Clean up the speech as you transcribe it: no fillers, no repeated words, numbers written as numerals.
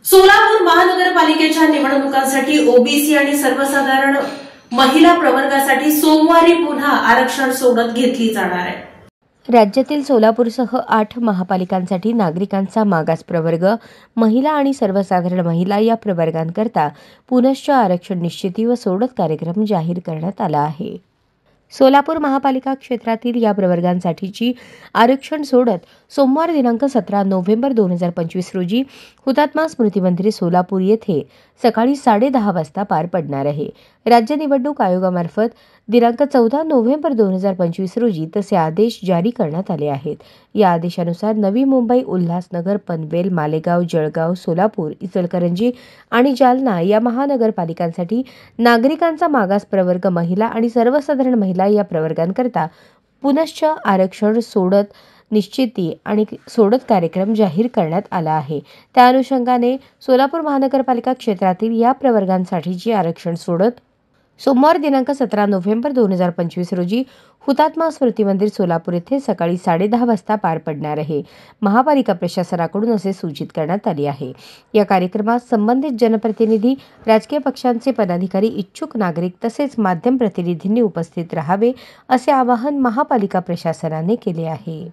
सोलापूर महानगरपालिकेच्या निवडणुकांसाठी ओबीसी आणि सर्वसाधारण महिला प्रवर्गासाठी सोमवारी पुन्हा आरक्षण सोडत घेतली जाणार आहे। राज्यातील सोलापूरसह 8 महापालिकांसाठी नागरिकांचा मागास प्रवर्ग, महिला आणि सर्वसाधारण महिला या प्रवर्गांकरता पुनश्च आरक्षण निश्चिती व सोडत कार्यक्रम जाहीर करण्यात आला आहे। सोलापूर महापालिका क्षेत्रातील या प्रवर्गांसाठीची आरक्षण सोडत सोमवार दिनांक 17 नोव्हेंबर 2025 रोजी हुतात्मा स्मृती मंदिर सोलापूर येथे सकाळी 10:30 वाजता पार पडणार आहे। राज्य निवडणूक आयोगामार्फत दिनांक 14 नोव्हेंबर 2025 रोजी तसे आदेश जारी करण्यात आले आहेत। या आदेशानुसार नवी मुंबई, उल्हासनगर, पनवेल, मालेगाव, जळगाव, सोलापूर, इचलकरंजी आणि जालना या महानगरपालिकांसाठी नागरिकांचा मागास प्रवर्ग, महिला आणि सर्वसाधारण महिला या प्रवर्गांकरता पुनश्च आरक्षण सोडत निश्चिती आणि सोडत कार्यक्रम जाहीर करण्यात आला आहे। त्या अनुषंगाने सोलापूर महानगरपालिका क्षेत्रातील या प्रवर्गांसाठीची आरक्षण सोडत सोमवार दिनांक 17 नोव्हेंबर 2025 रोजी हुतात्मा स्मृती मंदिर सोलापूर येथे सकाळी 10:30 वाजता पार पडणार आहे। महापालिका प्रशासनाकडून असे सूचित करण्यात आले आहे। या कार्यक्रमात संबंधित जनप्रतिनिधी, राजकीय पक्षांचे पदाधिकारी, इच्छुक नागरिक तसेच माध्यम प्रतिनिधींनी उपस्थित राहावे असे आवाहन महापालिका प्रशासनाने केले आहे।